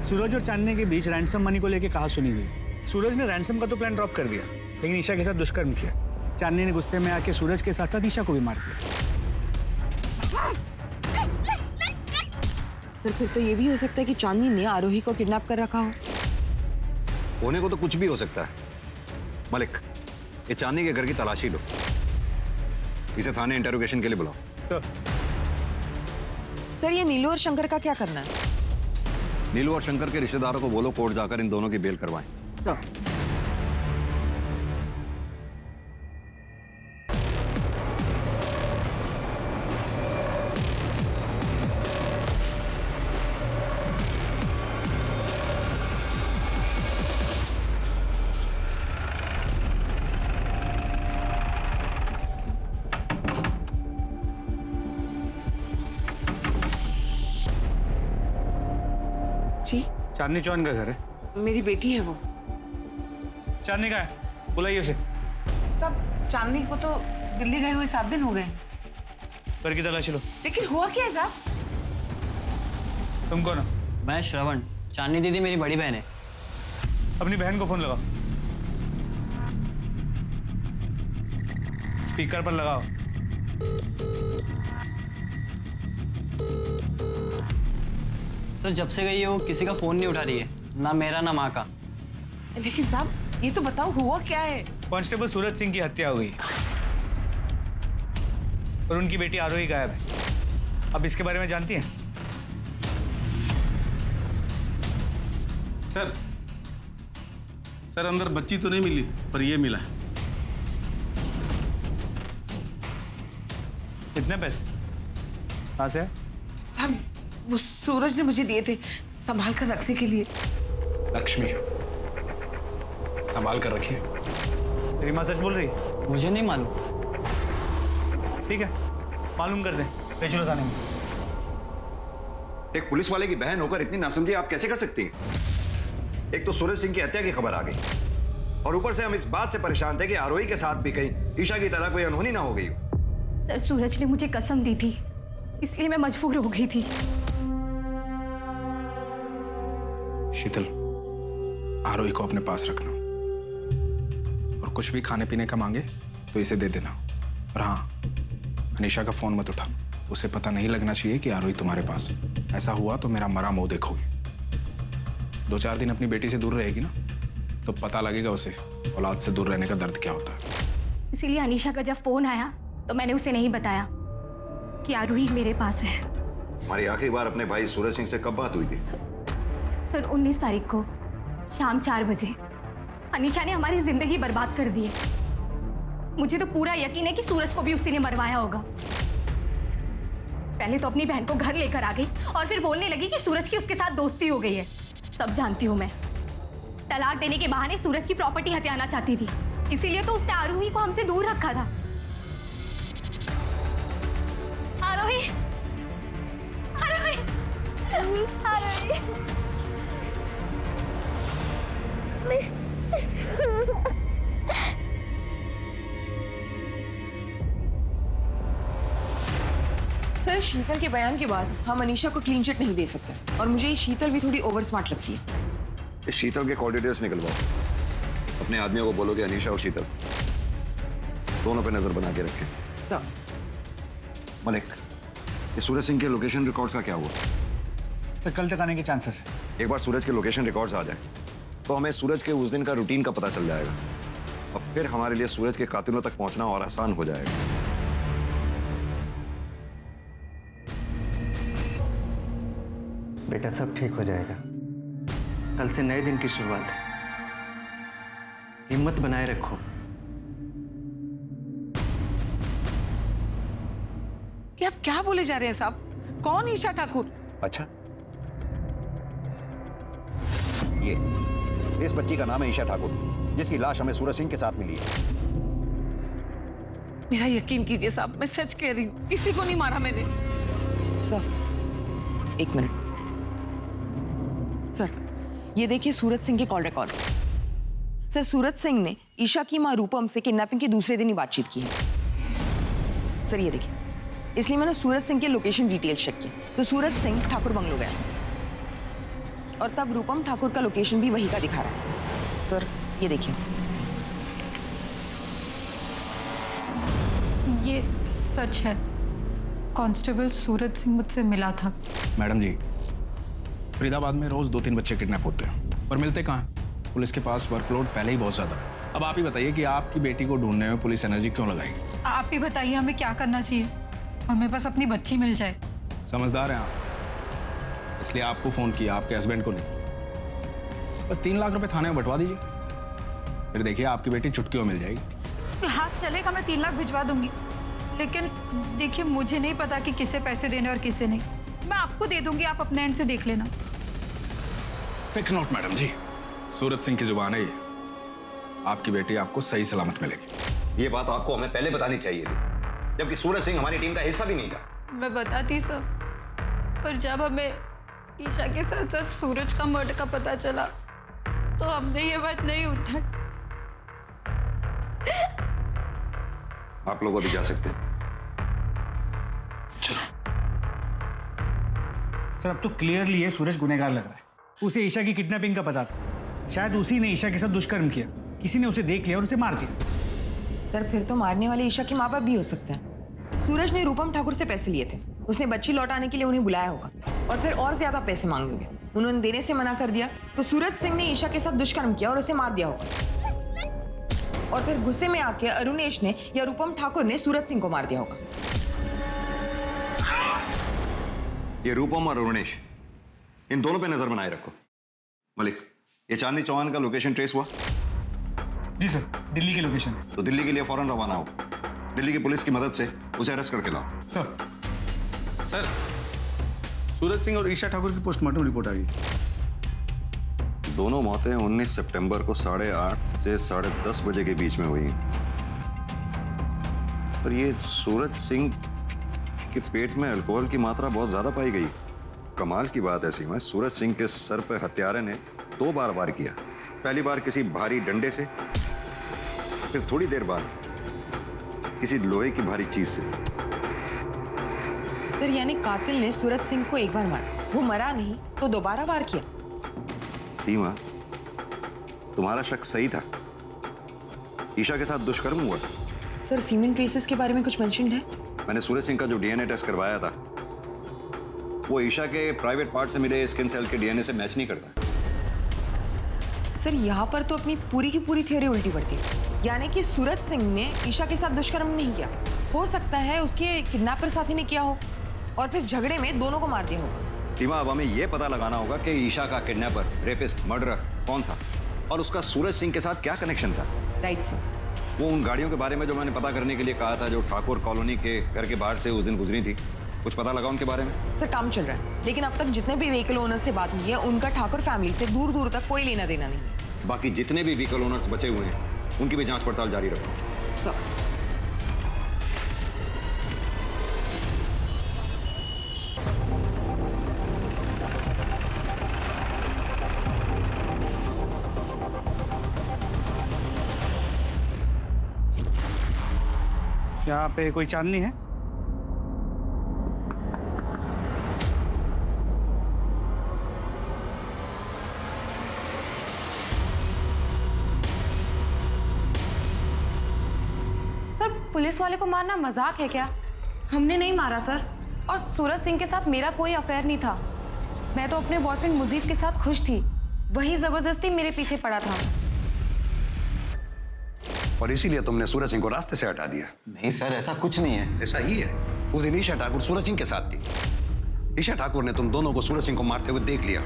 सूरज और चांदनी के बीच रैंसम मनी को लेकर कहा सुनी हुई। सूरज ने रैंसम का तो प्लान ड्रॉप कर दिया, लेकिन ईशा के साथ दुष्कर्म किया। चांदनी ने गुस्से में आके सूरज के साथ साथ ईशा को भी मार दिया। सर फिर तो ये भी हो सकता है कि चांदनी ने आरोही को किडनैप कर रखा हो। होने को तो कुछ भी हो सकता है। मलिक, ये चांदनी के घर की तलाशी लो, इसे थाने इंटरोगेशन के लिए बुलाओ। सर ये नीलू और शंकर का क्या करना है? नीलू और शंकर के रिश्तेदारों को बोलो कोर्ट जाकर इन दोनों की बेल करवाएं। सर जी, चांदनी चौहान का घर है। मेरी बेटी है वो। चांदनी का है, बुलाइए उसे। सब चांदनी को तो दिल्ली गए हुए 7 दिन हो गए। घर की तलाशी लो। लेकिन हुआ क्या है साहब? तुम कौन हो? मैं श्रवण, चांदनी दीदी मेरी बड़ी बहन है। अपनी बहन को फोन लगाओ, स्पीकर पर लगाओ। सर जब से गई है वो किसी का फोन नहीं उठा रही है, ना मेरा ना माँ का। लेकिन साहब ये तो बताओ हुआ क्या है? कांस्टेबल सूरज सिंह की हत्या हो गई और उनकी बेटी आरोही गायब है। अब इसके बारे में जानती हैं? सर अंदर बच्ची तो नहीं मिली, पर ये मिला। कितने पैसे? कहाँ से? साहब वो सूरज ने मुझे दिए थे संभाल कर रखने के लिए। लक्ष्मी, संभाल कर रखिए। तेरी माँ सच बोल रही है? मुझे नहीं मालूम। ठीक है, मालूम कर दें। ले चलो थाने में। एक पुलिस वाले की बहन होकर इतनी नासमझी आप कैसे कर सकती हैं? एक तो सूरज सिंह की हत्या की खबर आ गई और ऊपर से हम इस बात से परेशान थे कि आरोही के साथ भी कहीं ईशा की तरह कोई अनहोनी ना हो गई हो। सर सूरज ने मुझे कसम दी थी, इसलिए मैं मजबूर हो गई थी। शीतल, आरोही को अपने पास रखना और कुछ भी खाने पीने का मांगे तो इसे दे देना। और हाँ, अनीशा का फोन मत उठा, उसे पता नहीं लगना चाहिए कि आरोही तुम्हारे पास है। ऐसा हुआ तो मेरा मरा मुंह देखोगे। 2-4 दिन अपनी बेटी से दूर रहेगी ना, तो पता लगेगा उसे औलाद से दूर रहने का दर्द क्या होता है। इसीलिए अनीशा का जब फोन आया तो मैंने उसे नहीं बताया कि आरोही मेरे पास है। हमारी आखिरी बार अपने भाई सूरज सिंह से कब बात हुई थी? सर 19 तारीख को शाम 4 बजे। अनीशा ने हमारी जिंदगी बर्बाद कर दी है। मुझे तो पूरा यकीन है कि सूरज को भी उसी ने मरवाया होगा। पहले तो अपनी बहन को घर लेकर आ गई और फिर बोलने लगी कि सूरज की उसके साथ दोस्ती हो गई है। सब जानती हूँ मैं। तलाक देने के बहाने सूरज की प्रॉपर्टी हथियाना चाहती थी, इसीलिए तो उसने आरोही को हमसे दूर रखा था। आरोही, आरोही, आरोही। सर शीतल के बयान के बाद हम अनीशा को क्लीन चिट नहीं दे सकते और मुझे ये शीतल भी थोड़ी ओवर स्मार्ट लगती है। इस शीतल के कॉल डिटेल्स निकलवाओ। अपने आदमियों को बोलो कि अनीशा और शीतल दोनों पे नजर बना के रखें। सर मलिक, ये सूरज सिंह के लोकेशन रिकॉर्ड्स का क्या हुआ? सर कल तक आने के चांसेस है। एक बार सूरज के लोकेशन रिकॉर्ड्स आ जाए तो हमें सूरज के उस दिन का रूटीन का पता चल जाएगा। अब फिर हमारे लिए सूरज के कातिलों तक पहुंचना और आसान हो जाएगा। बेटा सब ठीक हो जाएगा। कल से नए दिन की शुरुआत है। हिम्मत बनाए रखो। ये आप क्या बोले जा रहे हैं साहब? कौन ईशा ठाकुर? अच्छा, ये इस बच्ची का नाम है ईशा ठाकुर, जिसकी लाश हमें सूरज सिंह के साथ मिली है। मेरा यकीन कीजिए साहब, मैं सच कह रही हूँ, किसी को नहीं मारा मैंने। सर, एक मिनट। सर, ये देखिए सूरज सिंह के call records. Sir, Suraj Singh ने ईशा की मां रूपम से किडनैपिंग के दूसरे दिन ही बातचीत की है। सर ये देखिए, इसलिए मैंने सूरज सिंह के लोकेशन डिटेल्स चेक किए, तो सूरज सिंह ठाकुर बंगलो गया और तब रूपम ठाकुर का लोकेशन भी वही का दिखा रहा है। सर ये देखिए, ये सच है। कांस्टेबल सूरज सिंह मुझसे मिला था। मैडम जी, फरीदाबाद में रोज 2-3 बच्चे किडनैप होते हैं, पर मिलते कहाँ हैं? पुलिस के पास वर्कलोड पहले ही बहुत ज्यादा है। अब आप ही बताइए कि आपकी बेटी को ढूंढने में पुलिस एनर्जी क्यों लगाएगी? आप ही बताइए हमें क्या करना चाहिए? हमें बस अपनी बच्ची मिल जाए। समझदार हैं आप, इसलिए आपको फोन किया, आपके हस्बैंड को नहीं। बस 3 लाख रुपए थाने में बंटवा दीजिए, फिर देखिए आपकी बेटी चुटकियों मिल जाएगी। हाथ चलेगा, मैं 3 लाख भिजवा दूंगी, लेकिन देखिए मुझे नहीं पता कि किसे पैसे देने और किसे नहीं। मैं आपको दे दूंगी, आप अपने एंड से देख लेना। फिक्र नोट मैडम जी, सूरज सिंह की जुबान है ये। आपकी बेटी आपको सही सलामत मिलेगी। ये बात आपको हमें पहले बतानी चाहिए थी, जबकि सूरज सिंह हमारी टीम का हिस्सा भी नहीं था। मैं बताती सब, पर जब हमें ईशा के साथ साथ सूरज का मर्डर का पता चला तो हमने ये बात नहीं उठाई। आप लोग अभी जा सकते हैं। सर अब तो क्लियरली ये सूरज गुनहगार लग रहा है। उसे ईशा की किडनैपिंग का पता था, शायद उसी ने ईशा के साथ दुष्कर्म किया, किसी ने उसे देख लिया और उसे मार दिया। सर फिर तो मारने वाले ईशा के माँ बाप भी हो सकते हैं। सूरज ने रूपम ठाकुर से पैसे लिए थे, उसने बच्ची लौटाने के लिए उन्हें बुलाया होगा और फिर और ज्यादा पैसे मांगे होंगे। उन्होंने देने से मना कर दिया तो सूरज सिंह ने ईशा के साथ दुष्कर्म किया और उसे मार दिया होगा, और फिर गुस्से में आके अरुणेश ने या रूपम ठाकुर ने सूरज सिंह को मार दिया होगा। ये रूपम और अरुणेश, इन दोनों पे नजर बनाए रखो। मलिक, ये चांदनी चौहान का लोकेशन ट्रेस हुआ? जी सर, दिल्ली की लोकेशन है। तो दिल्ली के लिए फौरन रवाना हो। दिल्ली की पुलिस की मदद से उसे अरेस्ट करके लाओ। सर, सूरज सिंह और ईशा ठाकुर की पोस्टमार्टम रिपोर्ट आ गई। दोनों मौतें 19 सितंबर को 8:30 से 10:30 बजे के बीच में हुई। पर ये सूरज सिंह के पेट में अल्कोहल की मात्रा बहुत ज्यादा पाई गई। कमाल की बात है सीमा, सूरज सिंह के सर पर हत्यारे ने 2 बार वार किया। पहली बार किसी भारी डंडे से, फिर थोड़ी देर बाद किसी लोहे की भारी चीज से। सर यानी कातिल ने सूरज सिंह को एक बार मारा, वो मरा नहीं तो दोबारा वार किया। सीमा, तुम्हारा शक सही था, ईशा के साथ दुष्कर्म हुआ। सर सीमेंट ट्रेसेस के बारे में कुछ मेंशन है? मैंने सूरज सिंह का जो डीएनए टेस्ट करवाया था वो ईशा के प्राइवेट पार्ट से मिले स्किन सेल के डीएनए से मैच नहीं करता। सर यहाँ पर तो अपनी पूरी की पूरी थ्योरी उल्टी पड़ती है, यानी कि सूरज सिंह ने ईशा के साथ दुष्कर्म नहीं किया, हो सकता है उसके किडनैपर साथी ने किया हो और फिर झगड़े में दोनों को मार दिया होगा। सीमा, अब हमें यह पता लगाना होगा कि ईशा का किडनैपर, रेपिस्ट, मर्डरर कौन था और उसका सूरज सिंह के साथ क्या कनेक्शन था। Right sir. वो उन गाड़ियों के बारे में जो मैंने पता करने के लिए कहा था, जो ठाकुर कॉलोनी के घर के बाहर से उस दिन गुजरी थी, कुछ पता लगा उनके बारे में? सर काम चल रहा है, लेकिन अब तक जितने भी व्हीकल ओनर से बात हुई है उनका ठाकुर फैमिली से दूर दूर तक कोई लेना देना नहीं है। बाकी जितने भी व्हीकल ओनर्स बचे हुए हैं उनकी भी जांच पड़ताल जारी रखो। सर यहाँ पे कोई चांदनी है? सर पुलिस वाले को मारना मजाक है क्या? हमने नहीं मारा सर, और सूरज सिंह के साथ मेरा कोई अफेयर नहीं था। मैं तो अपने बॉयफ्रेंड मुजीब के साथ खुश थी, वही जबरदस्ती मेरे पीछे पड़ा था। और इसीलिए तुमने सूरज सिंह को रास्ते से हटा दिया। नहीं सर, ऐसा कुछ नहीं है। ऐसा ही है। उस दिन ईशा ठाकुर सूरज सिंह के साथ थी। ईशा ठाकुर ने तुम दोनों को सूरज सिंह को मारते हुए देख लिया,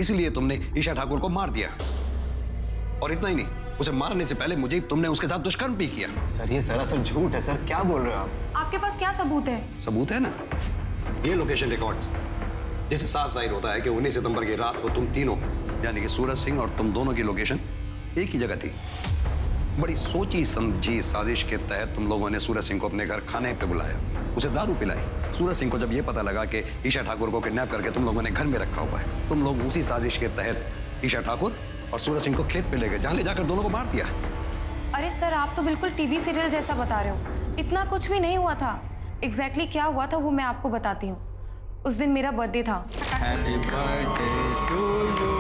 इसलिए तुमने ईशा ठाकुर को मार दिया। और इतना ही नहीं, उसे मारने से पहले मुझे तुमने उसके साथ दुष्कर्म भी किया। सर ये सरासर झूठ है। सर क्या बोल रहे हो आप? आपके पास क्या सबूत है? सबूत है ना, ये लोकेशन रिकॉर्ड्स, जिससे साफ जाहिर होता है कि 19 सितंबर की रात को तुम तीनों यानी कि सूरज सिंह और तुम दोनों की लोकेशन एक ही जगह थी। बड़ी सोची समझी साजिश के तहत तुम लोगों ने सूरज सिंह को अपने घर खाने पे बुलाया, उसे दारू पिलाई। सूरज सिंह को जब ये पता लगा कि ईशा ठाकुर को किडनैप करके तुम लोगों ने घर में रखा हुआ है, तुम लोग उसी साजिश के तहत ईशा ठाकुर और सूरज सिंह को खेत पे ले गए, जहां ले जाकर दोनों को मार दिया। अरे सर, आप तो बिल्कुल टीवी सीरियल जैसा बता रहे हो। इतना कुछ भी नहीं हुआ था। एग्जैक्टली क्या हुआ था वो मैं आपको बताती हूँ। उस दिन मेरा बर्थडे था। Happy birthday to you,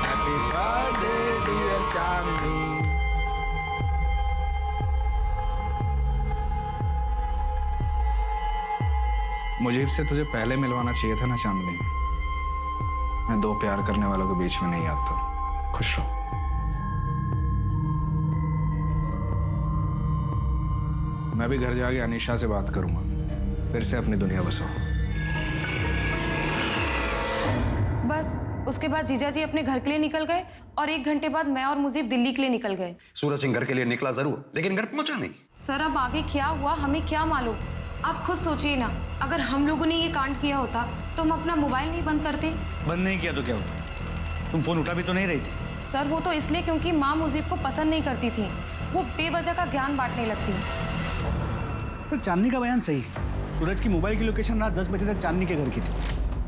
happy birthday dear Chandni. मुझे से तुझे पहले मिलवाना चाहिए था ना चांदनी। मैं दो प्यार करने वालों के बीच में नहीं आता। खुश रहो। मैं भी घर जाके अनीशा से बात करूंगा, फिर से अपनी दुनिया बसाओ। बस उसके बाद जीजा जी अपने घर के लिए निकल गए और 1 घंटे बाद मैं और मुजीब दिल्ली के लिए निकल गए। सूरज सिंह घर के लिए निकला जरूर, लेकिन घर पहुंचा नहीं। सर अब आगे क्या हुआ हमें क्या मालूम। आप खुद सोचिए ना, अगर हम लोगों ने ये कांड किया होता तो हम अपना मोबाइल नहीं बंद करते। बंद नहीं किया तो क्या हुआ? तुम फोन उठा भी तो नहीं रही थी। सर वो तो इसलिए क्योंकि माँ मुजीब को पसंद नहीं करती थी, वो बेवजह का ज्ञान बांटने लगती। सर चांदनी का बयान सही है। सूरज की मोबाइल की लोकेशन रात 10 बजे तक चांदनी के घर की थी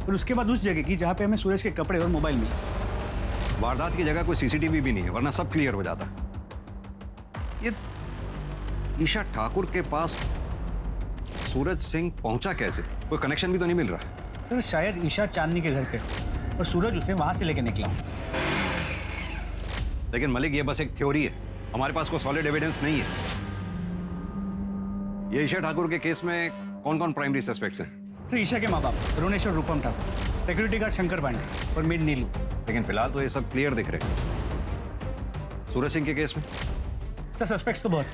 और उसके बाद उस जगह की जहाँ पे हमें सूरज के कपड़े और मोबाइल मिले। वारदात की जगह कोई सीसीटीवी भी नहीं है, वरना सब क्लियर हो जाता। ये ईशा ठाकुर के पास सूरज सिंह पहुंचा कैसे? कोई कनेक्शन भी तो नहीं मिल रहा। सर शायद ईशा चांदनी के घर पे और सूरज उसे वहां से लेके निकला। लेकिन मलिक ये बस एक थ्योरी है, हमारे पास कोई सॉलिड एविडेंस नहीं है। ये ईशा ठाकुर के केस में कौन कौन प्राइमरी सस्पेक्ट्स हैं? सर ईशा के माँ बाप अरुणेश और रूपम ठाकुर, सिक्योरिटी गार्ड शंकर पांडे और मेड नीलू। लेकिन फिलहाल तो ये सब क्लियर दिख रहे हैं। सूरज सिंह के केस में सर सस्पेक्ट्स तो बहुत।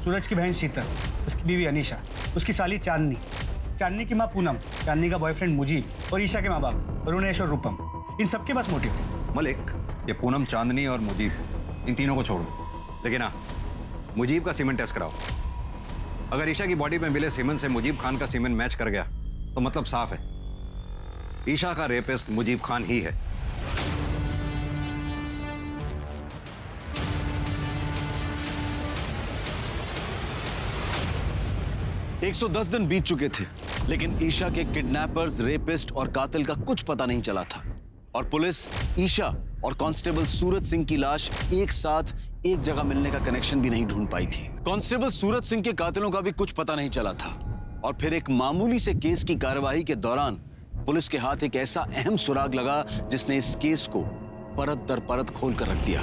सूरज की बहन शीतल, उसकी बीवी अनीशा, उसकी साली चांदनी, चांदनी की माँ पूनम, चांदनी का बॉयफ्रेंड मुजीब और ईशा के माँ बाप अरुणेश और रूपम। इन सबके पास मोटिव थे। मलिक, ये पूनम, चांदनी और मुजीब, इन तीनों को छोड़ो, लेकिन हाँ मुजीब का सीमेंट टेस्ट कराओ। अगर ईशा की बॉडी में मिले सीमेंट से मुजीब खान का सीमेंट मैच कर गया तो मतलब साफ है, ईशा का रेपिस्ट मुजीब खान ही है। 110 दिन बीत चुके थे, लेकिन ईशा के किडनैपर्स, रेपिस्ट और कातिल का कुछ पता नहीं चला था और पुलिस ईशा और कांस्टेबल सूरज सिंह की लाश एक साथ एक जगह मिलने का कनेक्शन भी नहीं ढूंढ पाई थी। कांस्टेबल सूरज सिंह के कातिलों का भी कुछ पता नहीं चला था और फिर एक मामूली से केस की कार्यवाही के दौरान पुलिस के हाथ एक ऐसा अहम सुराग लगा जिसने इस केस को परत दर परत खोल कर रख दिया।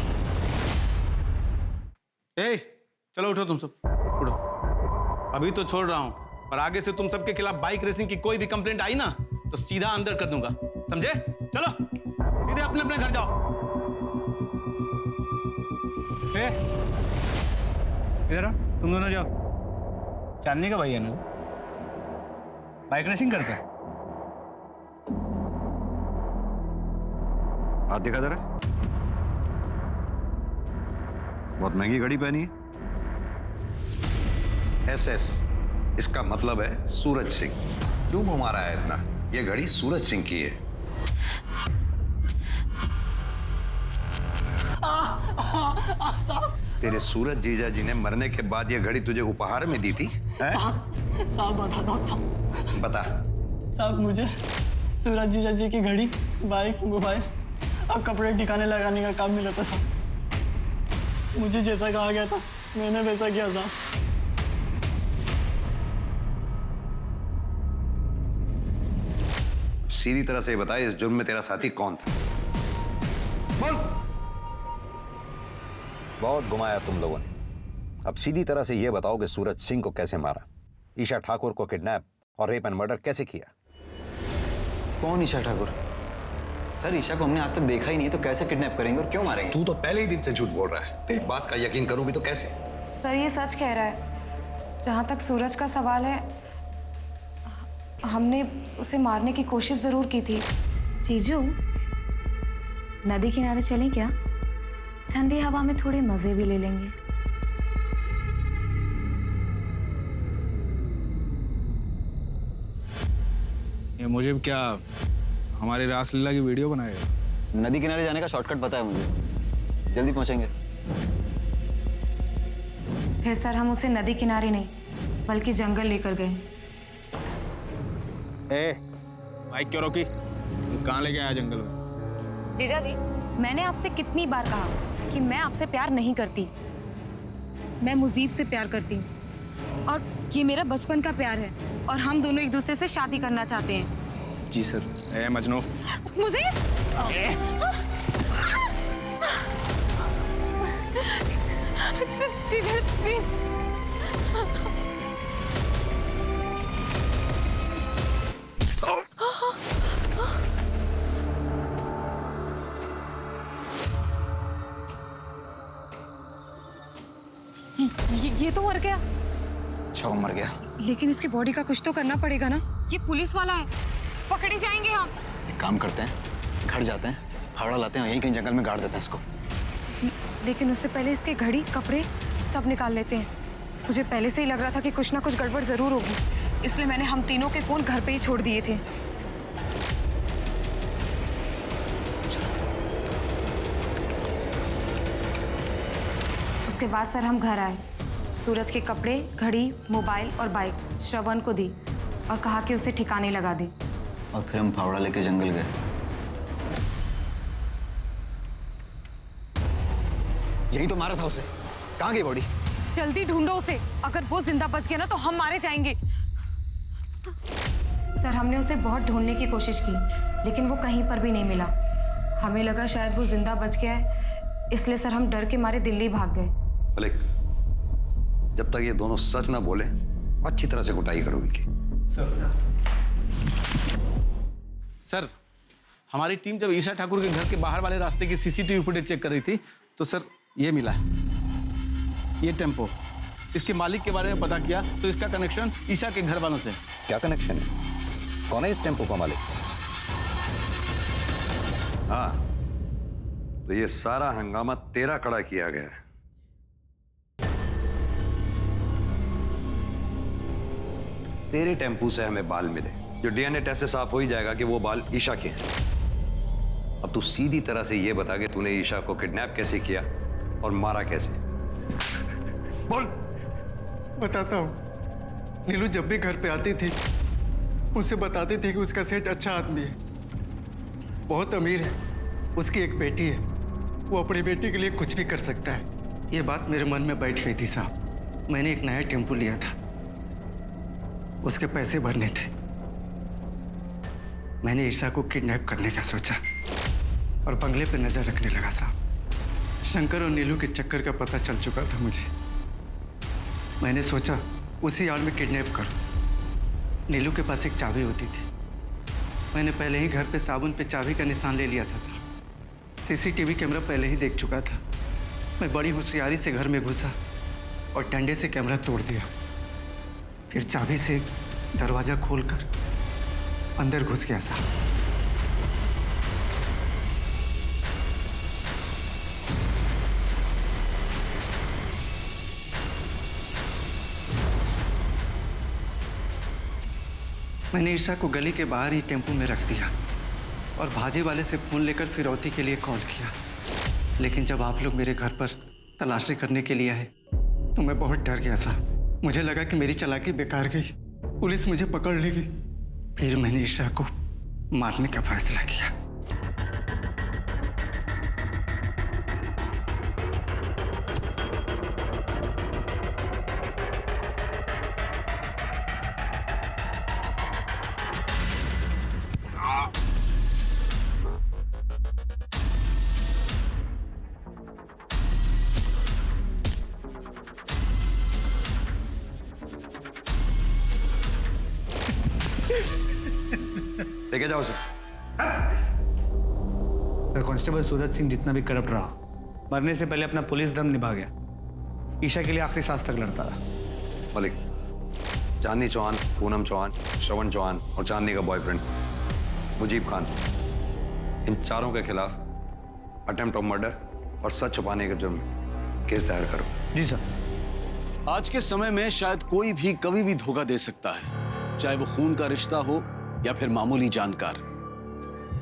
चलो उठो तुम सब, उठो। अभी तो छोड़ रहा हूं, और आगे से तुम सबके खिलाफ बाइक रेसिंग की कोई भी कंप्लेंट आई ना तो सीधा अंदर कर दूंगा, समझे? चलो सीधे अपने अपने घर जाओ। इधर आओ, तुम दोनों जाओ। चांदनी का भाई है ना, बाइक रेसिंग करता है। हाथ दिखा जरा। बहुत महंगी घड़ी पहनी है। SS, इसका मतलब है सूरज सिंह। क्यों घुमा रहा है इतना? ये घड़ी सूरज सिंह की है। तेरे सूरज जीजा जी ने मरने के बाद ये घड़ी तुझे उपहार में दी थी? साहब बता। बता। साहब मुझे सूरज जीजा जी की घड़ी, बाइक, मोबाइल और कपड़े ठिकाने लगाने का काम मिला था साहब। मुझे जैसा कहा गया था मैंने वैसा किया साहब। सीधी तरह से बताए, इस जुर्म में तेरा साथी कौन था? बोल। बहुत घुमाया तुम लोगों ने, अब सीधी तरह से यह बताओ कि सूरज सिंह को कैसे मारा, ईशा ठाकुर को किडनैप और रेप एंड मर्डर कैसे किया? कौन ईशा ठाकुर? सर ईशा को हमने आज तक देखा ही नहीं, तो कैसे किडनैप करेंगे और क्यों मारेंगे? तू तो पहले ही दिन से झूठ बोल रहा है। एक बात का यकीन करूं भी तो कैसे? सर ये सच कह रहा है। जहाँ तक सूरज का सवाल है, हमने उसे मारने की कोशिश जरूर की थी। जीजू, नदी किनारे चलें क्या? ठंडी हवा में थोड़े मजे भी ले लेंगे। ये मुझे क्या हमारी रासलीला की वीडियो बनाएगा? नदी किनारे जाने का शॉर्टकट पता है मुझे, जल्दी पहुंचेंगे। फिर सर हम उसे नदी किनारे नहीं बल्कि जंगल लेकर गए। बाइक क्यों रोकी? कहाँ लेके आया जंगल में? जीजा जी, मैंने आपसे कितनी बार कहा कि मैं आपसे प्यार नहीं करती। मैं मुजीब से प्यार करती हूँ और ये मेरा बचपन का प्यार है और हम दोनों एक दूसरे से शादी करना चाहते हैं। जी सर। मजनू, मुझे जीजा प्लीज। ये तो मर गया। अच्छा, वो मर गया। लेकिन इसके बॉडी का कुछ तो करना पड़ेगा ना। ये पुलिस वाला है, पकड़े जाएंगे हम। एक काम करते हैं, घर जाते हैं, फावड़ा लाते हैं, यहीं कहीं जंगल में गाड़ देते हैं इसको। लेकिन उससे पहले इसके घड़ी, कपड़े सब निकाल लेते हैं। मुझे पहले से ही लग रहा था कि कुछ ना कुछ गड़बड़ जरूर होगी, इसलिए मैंने हम तीनों के फोन घर पे ही छोड़ दिए थे। उसके बाद सर हम घर आए, सूरज के कपड़े, घड़ी, मोबाइल और बाइक श्रवण को दी और कहा कि उसे ठिकाने लगा दे। और फिर हम फावड़ा लेके जंगल गए। यही तो मारा था उसे। कहाँ गई बॉडी? जल्दी ढूंढो उसे, अगर वो जिंदा बच गया ना तो हम मारे जाएंगे। सर हमने उसे बहुत ढूंढने की कोशिश की लेकिन वो कहीं पर भी नहीं मिला। हमें लगा शायद वो जिंदा बच गया है, इसलिए सर हम डर के मारे दिल्ली भाग गए। मलिक, जब तक ये दोनों सच ना बोले अच्छी तरह से कुटाई करो इनकी। सर, हमारी टीम जब ईशा ठाकुर के घर के बाहर वाले रास्ते की सीसीटीवी फुटेज चेक कर रही थी तो सर ये मिला है, ये टेम्पो। इसके मालिक के बारे में पता किया तो इसका कनेक्शन ईशा के घर वालों से। क्या कनेक्शन है? कौन है इस टेम्पो का मालिक? हाँ, तो ये सारा हंगामा तेरा खड़ा किया गया है। तेरे टेम्पू से हमें बाल मिले, जो डीएनए टेस्ट से साफ हो ही जाएगा कि वो बाल ईशा के हैं। अब तू सीधी तरह से ये बता कि तूने ईशा को किडनैप कैसे किया और मारा कैसे? बोल। बताता हूँ। नीलू जब भी घर पे आती थी मुझसे बताती थी कि उसका सेठ अच्छा आदमी है, बहुत अमीर है, उसकी एक बेटी है, वो अपनी बेटी के लिए कुछ भी कर सकता है। ये बात मेरे मन में बैठ गई थी साहब। मैंने एक नया टेम्पो लिया था, उसके पैसे भरने थे। मैंने ईशा को किडनैप करने का सोचा और बंगले पे नजर रखने लगा साहब। शंकर और नीलू के चक्कर का पता चल चुका था मुझे। मैंने सोचा उसी आड़ में किडनैप करूं। नीलू के पास एक चाबी होती थी, मैंने पहले ही घर पे साबुन पे चाबी का निशान ले लिया था साहब। सीसीटीवी कैमरा पहले ही देख चुका था। मैं बड़ी होशियारी से घर में घुसा और डंडे से कैमरा तोड़ दिया। फिर चाबी से दरवाजा खोलकर अंदर घुस गया साहब। मैंने ईशा को गली के बाहर ही टेम्पो में रख दिया और भाजी वाले से फोन लेकर फिरौती के लिए कॉल किया। लेकिन जब आप लोग मेरे घर पर तलाशी करने के लिए आए तो मैं बहुत डर गया साहब। मुझे लगा कि मेरी चालाकी बेकार गई, पुलिस मुझे पकड़ लेगी। फिर मैंने ईशा को मारने का फैसला किया। लेके जाओ sir. Sir, constable Suraj Singh जितना भी करप्ट रहा, मरने से पहले अपना पुलिस धर्म निभा गया। ईशा के लिए आखिरी सांस तक लड़ता रहा। मलिक, चांदनी चौहान, पूनम चौहान, श्रवण चौहान और चांदनी का बॉयफ्रेंड मुजीब खान, इन चारों के खिलाफ अटेम्प्ट ऑफ मर्डर और सच छुपाने के जुर्म में केस दायर करो। जी सर। आज के समय में शायद कोई भी कभी भी धोखा दे सकता है, चाहे वो खून का रिश्ता हो या फिर मामूली जानकार,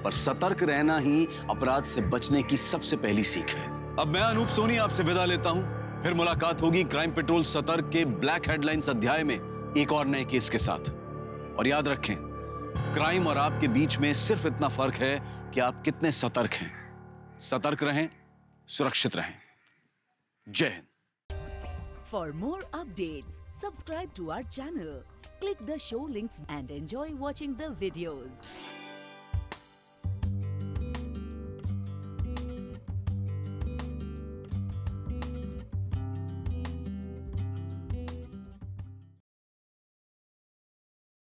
पर सतर्क रहना ही अपराध से बचने की सबसे पहली सीख है। अब मैं अनूप सोनी आपसे विदा लेता हूं, फिर मुलाकात होगी क्राइम पेट्रोल सतर्क के ब्लैक हेडलाइंस अध्याय में एक और नए केस के साथ। और याद रखें, क्राइम और आपके बीच में सिर्फ इतना फर्क है कि आप कितने सतर्क हैं। सतर्क रहें, सुरक्षित रहें। जय Hind. For more updates, subscribe to our channel, click the show links and enjoy watching the videos.